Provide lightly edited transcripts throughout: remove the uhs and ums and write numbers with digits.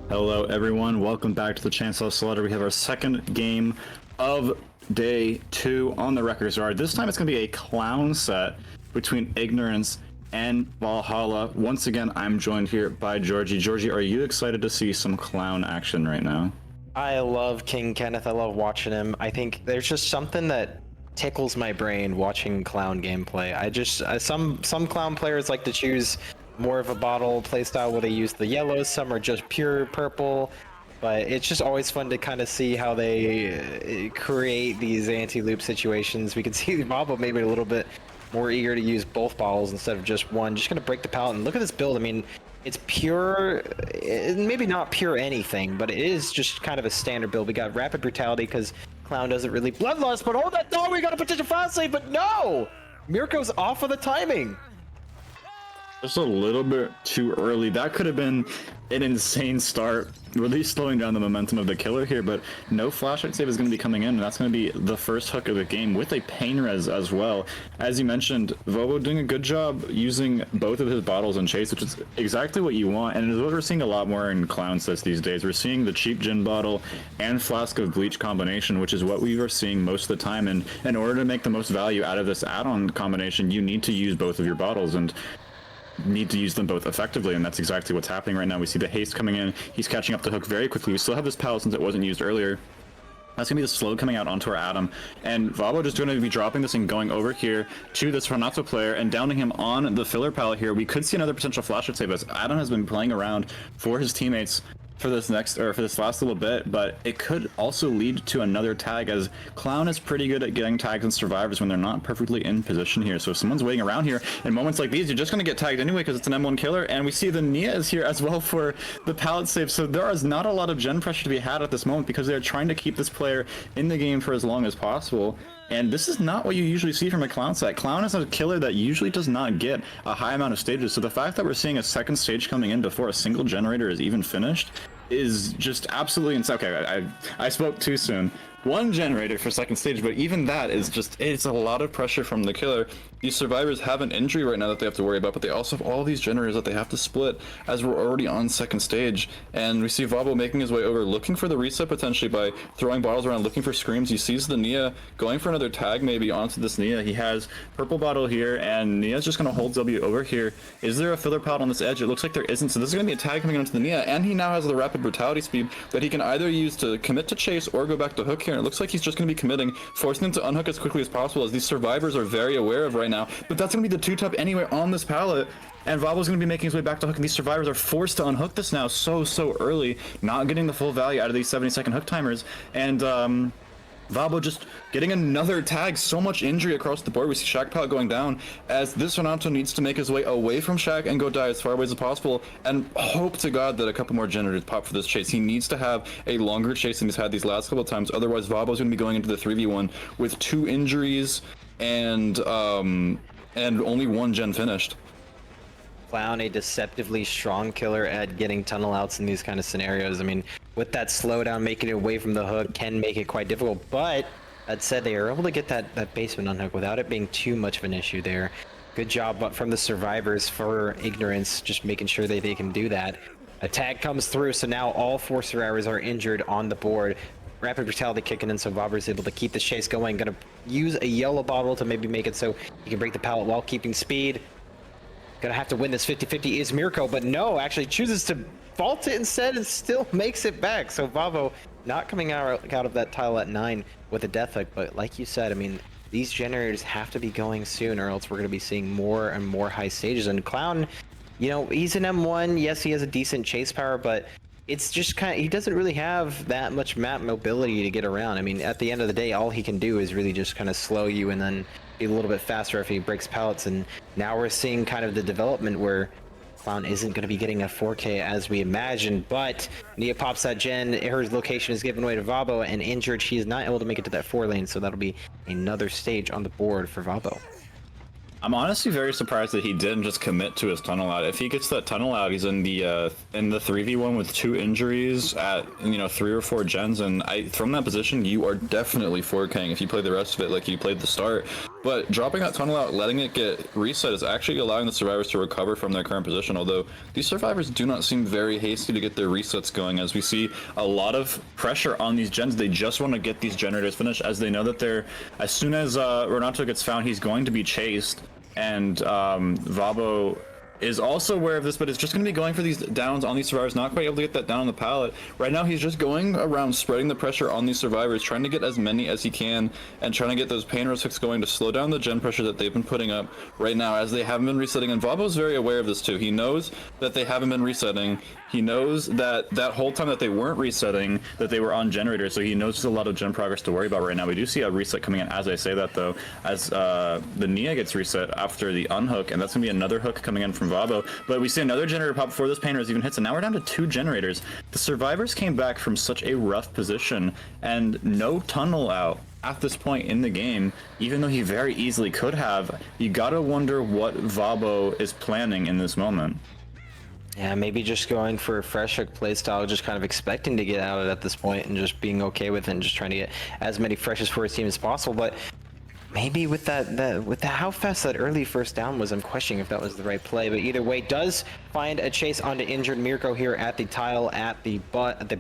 Hello, everyone. Welcome back to the Chancellor Slaughter. We have our second game of day 2 on the record card. This time it's going to be a clown set between Ignorance and Valhalla. Once again, I'm joined here by Georgie. Georgie, are you excited to see some clown action right now? I love King Kenneth. I love watching him. I think there's just something that tickles my brain watching clown gameplay. Some clown players like to choose more of a bottle playstyle where they use the yellows. Some are just pure purple. But it's just always fun to kind of see how they create these anti-loop situations. We can see Mabo maybe a little bit more eager to use both bottles instead of just one. Just gonna break the pallet and look at this build. I mean, it's pure, maybe not pure anything, but it is just kind of a standard build. We got rapid brutality because Clown doesn't really bloodlust, but hold that thought, we got a potential fast save, but no! Mirko's off of the timing. Just a little bit too early. That could have been an insane start, really slowing down the momentum of the killer here, but no flashlight save is going to be coming in, and that's going to be the first hook of the game with a pain res as well. As you mentioned, Vovo doing a good job using both of his bottles in chase, which is exactly what you want, and it's what we're seeing a lot more in clown sets these days. We're seeing the cheap gin bottle and flask of bleach combination, which is what we are seeing most of the time, and in order to make the most value out of this add-on combination, you need to use both of your bottles, and need to use them both effectively, and that's exactly what's happening right now. We see the haste coming in. He's catching up the hook very quickly. We still have this pallet since it wasn't used earlier. That's gonna be the slow coming out onto our Adam, and Vavo just going to be dropping this and going over here to this Renato player and downing him on the filler pallet here. We could see another potential flash save as Adam has been playing around for his teammates for this last little bit, but it could also lead to another tag, as Clown is pretty good at getting tags and survivors when they're not perfectly in position here. So if someone's waiting around here in moments like these, you're just going to get tagged anyway because it's an M1 killer, and we see the Nia is here as well for the pallet save. So there is not a lot of gen pressure to be had at this moment because they're trying to keep this player in the game for as long as possible. And this is not what you usually see from a Clown set. Clown is a killer that usually does not get a high amount of stages, so the fact that we're seeing a second stage coming in before a single generator is even finished is just absolutely insane. Okay, I spoke too soon. One generator for second stage, but even that is just, it's a lot of pressure from the killer. These survivors have an injury right now that they have to worry about, but they also have all these generators that they have to split as we're already on second stage. And we see Vavo making his way over, looking for the reset potentially by throwing bottles around, looking for screams. He sees the Nia going for another tag maybe onto this Nia. He has purple bottle here, and Nia's just going to hold W over here. Is there a filler pallet on this edge? It looks like there isn't, so this is going to be a tag coming onto the Nia, and he now has the rapid brutality speed that he can either use to commit to chase or go back to hook here. And it looks like he's just going to be committing, forcing him to unhook as quickly as possible, as these survivors are very aware of right now. But that's going to be the 2-top anyway on this pallet, and Vavo's going to be making his way back to hook, and these survivors are forced to unhook this now so early, not getting the full value out of these 70-second hook timers. And Vavo just getting another tag. So much injury across the board. We see Shaq pallet going down as this Renato needs to make his way away from Shaq and go die as far away as possible, and hope to God that a couple more generators pop for this chase. He needs to have a longer chase than he's had these last couple of times, otherwise Vavo's going to be going into the 3v1 with 2 injuries and only 1 gen finished. Clown, a deceptively strong killer at getting tunnel outs in these kind of scenarios. I mean, with that slowdown, making it away from the hook can make it quite difficult, but that said, they are able to get that basement unhook without it being too much of an issue there. Good job from the survivors for Ignorance, just making sure that they can do that. A tag comes through, so now all 4 survivors are injured on the board. Rapid brutality kicking in, so Vobber is able to keep the chase going. Gonna use a yellow bottle to maybe make it so he can break the pallet while keeping speed. Gonna have to win this 50-50 is Mirko, but no, actually chooses to vault it instead and still makes it back. So Vavo not coming out of that tile at 9 with a death hook, but like you said, I mean, these generators have to be going soon or else we're gonna be seeing more and more high stages. And Clown, you know, he's an M1, yes, he has a decent chase power, but it's just kind of, he doesn't really have that much map mobility to get around. I mean, at the end of the day, all he can do is really just kind of slow you and then be a little bit faster if he breaks pallets. And now we're seeing kind of the development where Clown isn't going to be getting a 4K as we imagined, but Nia pops that gen, her location is given away to Vavo, and injured, she is not able to make it to that 4 lane, so that'll be another stage on the board for Vavo. I'm honestly very surprised that he didn't just commit to his tunnel out. If he gets that tunnel out, he's in the 3v1 with 2 injuries at 3 or 4 gens, and from that position you are definitely 4King if you play the rest of it like you played the start. But dropping that tunnel out, letting it get reset is actually allowing the survivors to recover from their current position, although these survivors do not seem very hasty to get their resets going, as we see a lot of pressure on these gens. They just want to get these generators finished, as they know that they're, as soon as Renato gets found, he's going to be chased, and Vabo is also aware of this, but is just going to be going for these downs on these survivors, not quite able to get that down on the pallet. Right now, he's just going around spreading the pressure on these survivors, trying to get as many as he can, and trying to get those pain hooks going to slow down the gen pressure that they've been putting up right now, as they haven't been resetting. And Vabo's very aware of this too. He knows that they haven't been resetting. He knows that that whole time that they weren't resetting, that they were on generators, so he knows there's a lot of gen progress to worry about right now. We do see a reset coming in as I say that, though, as the Nia gets reset after the unhook, and that's going to be another hook coming in from Vabo. But we see another generator pop before this painter even hits, and now we're down to 2 generators. The survivors came back from such a rough position, and no tunnel out at this point in the game, even though he very easily could have. You gotta wonder what Vabo is planning in this moment. Yeah, maybe just going for a fresh hook playstyle, just kind of expecting to get out at this point and just being okay with it and just trying to get as many freshes for his team as possible. But maybe with that how fast that early first down was, I'm questioning if that was the right play. But either way, does find a chase onto injured Mirko here at the tile at the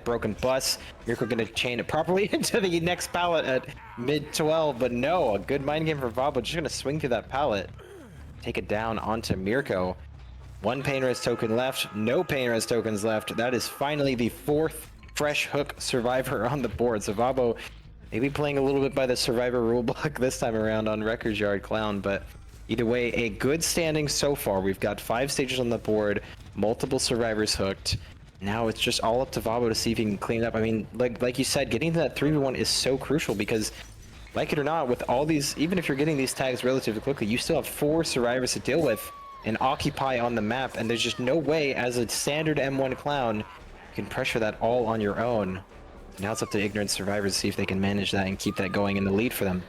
broken bus. Mirko going to chain it properly into the next pallet at mid 12, but no, a good mind game for Vabo. Just going to swing through that pallet, take it down onto Mirko. 1 pain res token left, no pain res tokens left. That is finally the 4th fresh hook survivor on the board. So Vabo maybe playing a little bit by the survivor rulebook this time around on Records Yard Clown, but either way, a good standing so far. We've got 5 stages on the board, multiple survivors hooked. Now it's just all up to Vabo to see if he can clean it up. I mean, like you said, getting to that 3v1 is so crucial because, like it or not, with all these, even if you're getting these tags relatively quickly, you still have 4 survivors to deal with and occupy on the map, and there's just no way as a standard M1 clown you can pressure that all on your own. Now it's up to ignorant survivors to see if they can manage that and keep that going in the lead for them.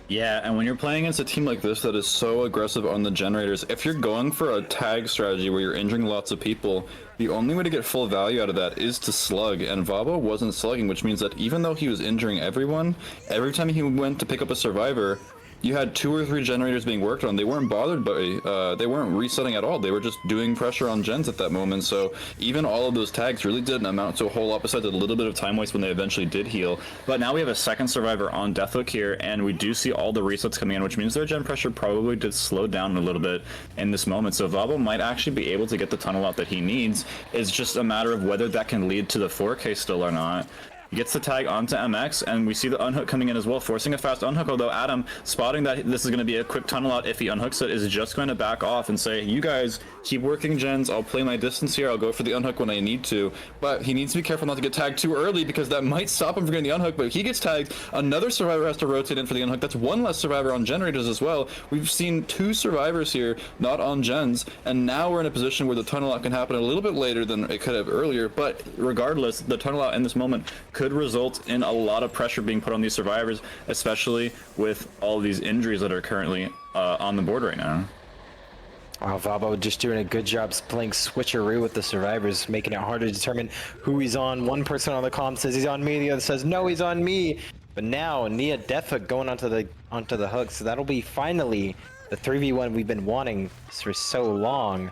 Yeah, and when you're playing against a team like this that is so aggressive on the generators, if you're going for a tag strategy where you're injuring lots of people, the only way to get full value out of that is to slug, and Vabo wasn't slugging, which means that even though he was injuring everyone, every time he went to pick up a survivor, you had 2 or 3 generators being worked on. They weren't bothered by, they weren't resetting at all. They were just doing pressure on gens at that moment. So even all of those tags really didn't amount to a whole lot besides a little bit of time waste when they eventually did heal. But now we have a second survivor on Deathhook here, and we do see all the resets coming in, which means their gen pressure probably did slow down a little bit in this moment. So Vabo might actually be able to get the tunnel out that he needs. It's just a matter of whether that can lead to the 4K still or not. He gets the tag onto MX, and we see the unhook coming in as well, forcing a fast unhook, although Adam, spotting that this is going to be a quick tunnel out if he unhooks it, is just going to back off and say, you guys keep working gens, I'll play my distance here, I'll go for the unhook when I need to. But he needs to be careful not to get tagged too early, because that might stop him from getting the unhook. But if he gets tagged, another survivor has to rotate in for the unhook. That's 1 less survivor on generators as well. We've seen 2 survivors here not on gens, and now we're in a position where the tunnel out can happen a little bit later than it could have earlier. But regardless, the tunnel out in this moment could result in a lot of pressure being put on these survivors, especially with all these injuries that are currently on the board right now. Wow, Vabo just doing a good job playing switcheroo with the survivors, making it hard to determine who he's on. One person on the comm says he's on me, the other says no, he's on me. But now Nia Deathhook going onto the hook, so that'll be finally the 3v1 we've been wanting for so long.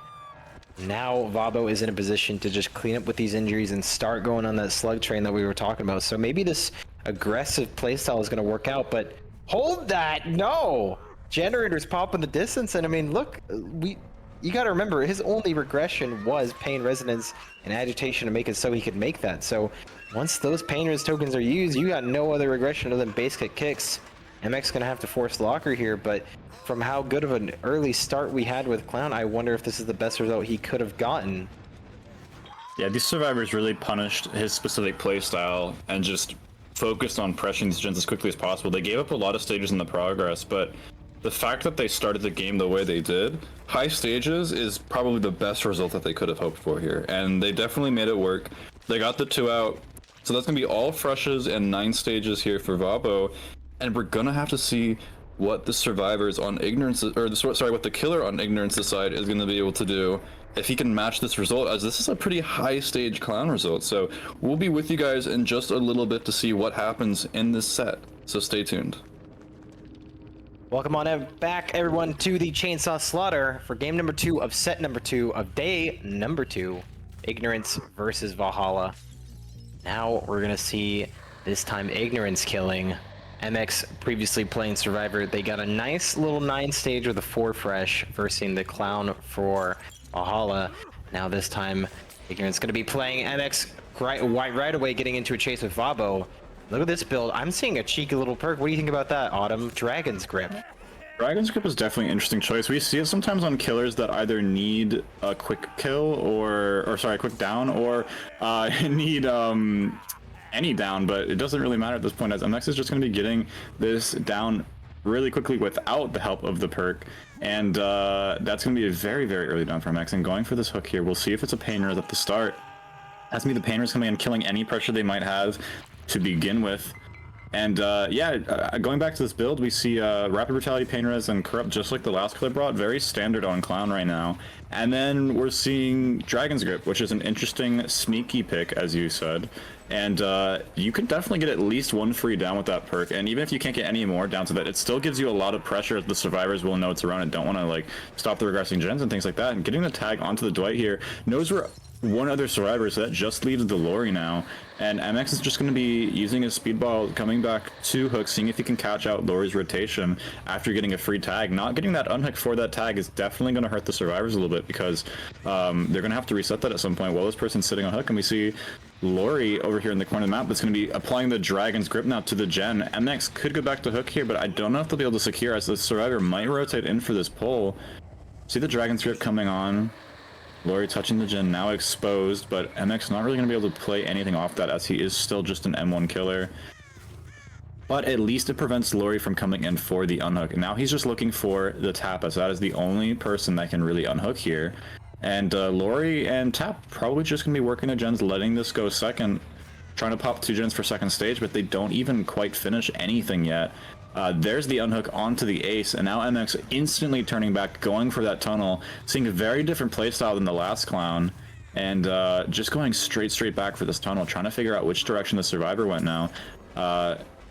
Now Vabo is in a position to just clean up with these injuries and start going on that slug train that we were talking about. So maybe this aggressive playstyle is going to work out, but hold that, no! Generators pop in the distance, and I mean, look, you got to remember, his only regression was pain resonance and agitation to make it so he could make that. So once those pain res tokens are used, you got no other regression other than base kick kicks. MX gonna have to force locker here, but from how good of an early start we had with Clown, I wonder if this is the best result he could have gotten. Yeah, these survivors really punished his specific playstyle and just focused on pressuring these gens as quickly as possible. They gave up a lot of stages in the progress, but the fact that they started the game the way they did, high stages is probably the best result that they could have hoped for here. And they definitely made it work. They got the 2 out. So that's going to be all freshes and 9 stages here for Vabo. And we're going to have to see what the survivors on ignorance, or what the killer on ignorance side is going to be able to do if he can match this result, as this is a pretty high stage clown result. So we'll be with you guys in just a little bit to see what happens in this set. So stay tuned. Welcome on back, everyone, to the Chainsaw Slaughter for game number 2 of set number 2 of day number 2, Ignorance versus Valhalla. Now we're gonna see this time Ignorance killing. MX previously playing Survivor. They got a nice little 9 stage with a 4 fresh versus the Clown for Valhalla. Now this time Ignorance gonna be playing MX right away, getting into a chase with Vabo. Look at this build. I'm seeing a cheeky little perk. What do you think about that, Autumn? Dragon's Grip. Dragon's Grip is definitely an interesting choice. We see it sometimes on killers that either need a quick kill or sorry, a quick down, or need any down, but it doesn't really matter at this point, as MX is just going to be getting this down really quickly without the help of the perk, and that's going to be a very, very early down for MX. And going for this hook here, we'll see if it's a Painter at the start. That's me, the Painters coming in, killing any pressure they might have to begin with. And going back to this build, we see Rapid Brutality, Painterez, and Corrupt, just like the last killer brought, very standard on Clown right now. And then we're seeing Dragon's Grip, which is an interesting sneaky pick, as you said. And you could definitely get at least one free down with that perk. And even if you can't get any more down to that, it still gives you a lot of pressure. The survivors will know it's around and don't want to like stop the regressing gens and things like that. And getting the tag onto the Dwight here, knows we're one other survivor, so that just leaves the Lori now. And MX is just going to be using his speedball, coming back to hook, seeing if he can catch out Lori's rotation after getting a free tag. Not getting that unhook for that tag is definitely going to hurt the survivors a little bit, because they're going to have to reset that at some point while this person's sitting on hook. And we see Lori over here in the corner of the map that's going to be applying the Dragon's Grip now to the gen. MX could go back to hook here, but I don't know if they'll be able to secure, as the survivor might rotate in for this pull. See the Dragon's Grip coming on. Lori touching the gen, now exposed, but MX not really going to be able to play anything off that, as he is still just an M1 killer. But at least it prevents Lori from coming in for the unhook. And now he's just looking for the Tap, as that is the only person that can really unhook here. And Lori and Tap probably just going to be working the gens, letting this go second, trying to pop 2 gens for second stage, but they don't even quite finish anything yet. There's the unhook onto the ace, and now MX instantly turning back, going for that tunnel, seeing a very different playstyle than the last Clown, and just going straight back for this tunnel, trying to figure out which direction the survivor went now.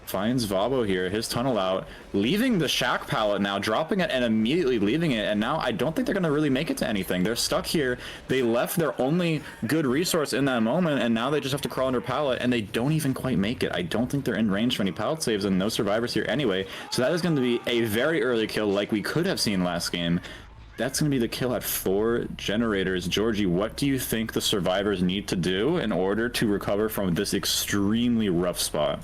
Finds Vabo here, his tunnel out, leaving the shack pallet now, dropping it and immediately leaving it, and now I don't think they're going to really make it to anything. They're stuck here. They left their only good resource in that moment, and now they just have to crawl under pallet, and they don't even quite make it. I don't think they're in range for any pallet saves, and no survivors here anyway, so that is going to be a very early kill like we could have seen last game. That's going to be the kill at 4 generators. Georgie, what do you think the survivors need to do in order to recover from this extremely rough spot?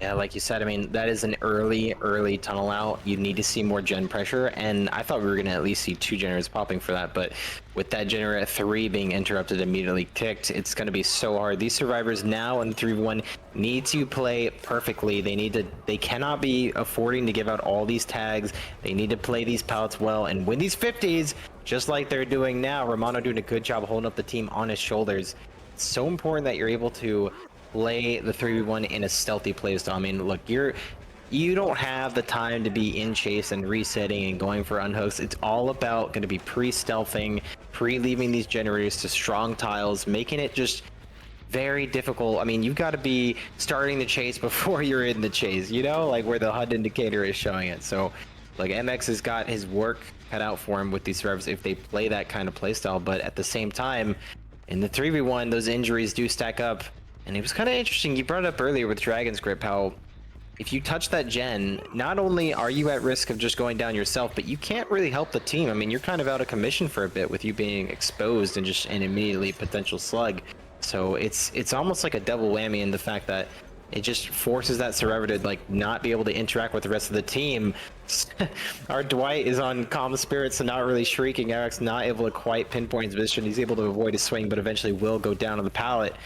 Yeah, like you said, I mean, that is an early tunnel out. You need to see more gen pressure, and I thought we were going to at least see 2 generators popping for that, but with that generator at 3 being interrupted, immediately ticked, it's going to be so hard. These survivors now in 3v1 need to play perfectly. They cannot be affording to give out all these tags. They need to play these pallets well and win these 50s, just like they're doing now. Romano doing a good job holding up the team on his shoulders. It's so important that you're able to play the 3v1 in a stealthy playstyle. I mean, look, you don't have the time to be in chase and resetting and going for unhooks. It's all about going to be pre-stealthing, pre-leaving these generators to strong tiles, making it just very difficult. I mean, you've got to be starting the chase before you're in the chase, you know, like where the HUD indicator is showing it. So, like, MX has got his work cut out for him with these survivors if they play that kind of playstyle. But at the same time, in the 3v1, those injuries do stack up. And it was kind of interesting, you brought it up earlier with Dragon's Grip, how if you touch that gen, not only are you at risk of just going down yourself, but you can't really help the team. I mean, you're kind of out of commission for a bit with you being exposed and just an immediately potential slug. So it's almost like a double whammy in the fact that it just forces that survivor to like not be able to interact with the rest of the team. Our Dwight is on calm spirits, so not really shrieking. Eric's not able to quite pinpoint his position. He's able to avoid a swing, but eventually will go down on the pallet.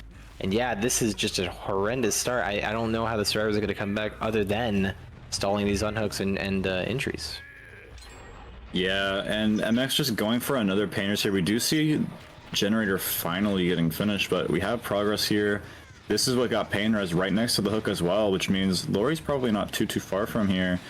And yeah, this is just a horrendous start. I don't know how the survivors are going to come back other than stalling these unhooks and injuries. Yeah, and MX just going for another Painters here. We do see Generator finally getting finished, but we have progress here. This is what got Painters right next to the hook as well, which means Lori's probably not too far from here.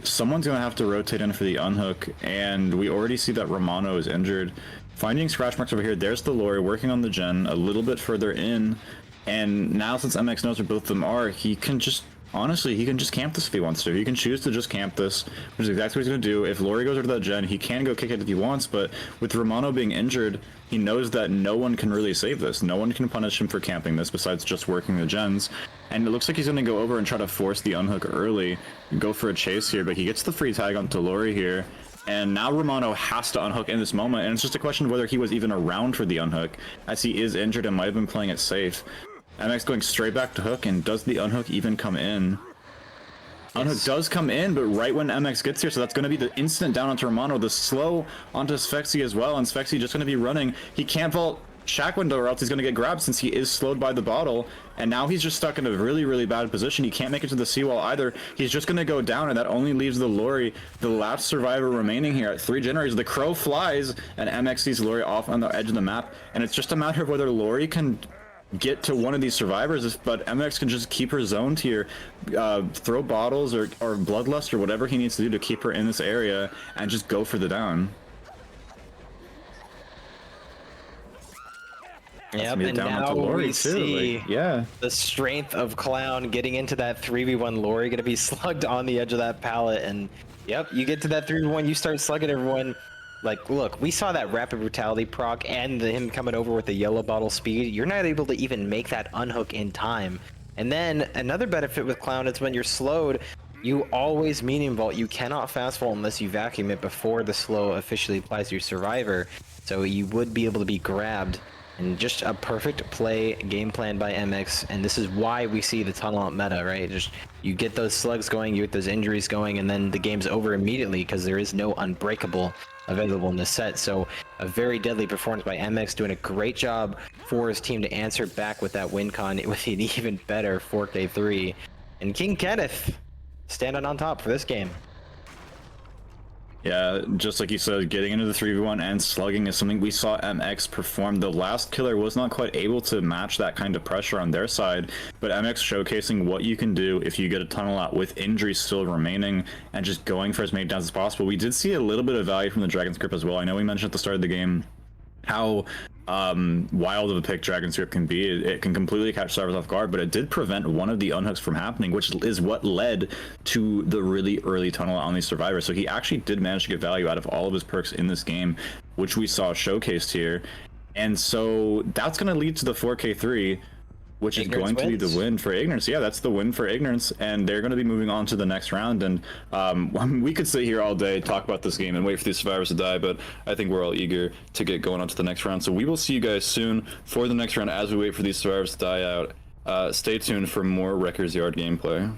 Someone's going to have to rotate in for the unhook, and we already see that Romano is injured. Finding scratch marks over here, there's the Lori working on the gen a little bit further in, and now since MX knows where both of them are, he can just honestly, he can just camp this if he wants to. He can choose to just camp this, which is exactly what he's going to do. If Lori goes over to that gen, he can go kick it if he wants, but with Romano being injured, he knows that no one can really save this. No one can punish him for camping this besides just working the gens. And it looks like he's going to go over and try to force the unhook early, go for a chase here, but he gets the free tag onto Lori here. And now Romano has to unhook in this moment, and it's just a question of whether he was even around for the unhook, as he is injured and might have been playing it safe. MX going straight back to hook, and does the unhook even come in? Unhook does come in, but right when MX gets here, so that's going to be the instant down onto Romano, the slow onto Sphexy as well, and Sphexy just going to be running. He can't vault shack window or else he's going to get grabbed since he is slowed by the bottle, and now he's just stuck in a really, really bad position. He can't make it to the seawall either. He's just going to go down, and that only leaves the Lori, the last survivor remaining here at 3 generators. The crow flies, and MX sees Lori off on the edge of the map, and it's just a matter of whether Lori can get to one of these survivors, but MX can just keep her zoned here, throw bottles or bloodlust or whatever he needs to do to keep her in this area, and just go for the down. Yep, and now we see yeah, the strength of Clown getting into that 3v1 Lori, gonna be slugged on the edge of that pallet, and yep, you get to that 3v1, you start slugging everyone. Like, look, we saw that rapid brutality proc and him coming over with the yellow bottle speed. You're not able to even make that unhook in time. And then another benefit with Clown is when you're slowed, you always medium vault. You cannot fast vault unless you vacuum it before the slow officially applies to your survivor. So you would be able to be grabbed. And just a perfect play game plan by MX, and this is why we see the tunnel out meta, right? Just you get those slugs going, you get those injuries going, and then the game's over immediately because there is no unbreakable available in this set. So a very deadly performance by MX, doing a great job for his team to answer back with that win con with an even better 4K3. And King Kenneth standing on top for this game. Yeah, just like you said, getting into the 3v1 and slugging is something we saw MX perform. The last killer was not quite able to match that kind of pressure on their side, but MX showcasing what you can do if you get a tunnel out with injuries still remaining and just going for as many downs as possible. We did see a little bit of value from the Dragon's Grip as well. I know we mentioned at the start of the game how wild of a pick Dragon's Grip can be. It can completely catch survivors off guard, but it did prevent one of the unhooks from happening, which is what led to the really early tunnel on these survivors. So he actually did manage to get value out of all of his perks in this game, which we saw showcased here. And so that's going to lead to the 4K3, which is going to be the win for Ignorance. Yeah, that's the win for Ignorance, and they're going to be moving on to the next round. And we could sit here all day, talk about this game, and wait for these survivors to die, but I think we're all eager to get going on to the next round. So we will see you guys soon for the next round as we wait for these survivors to die out. Stay tuned for more Wrecker's Yard gameplay.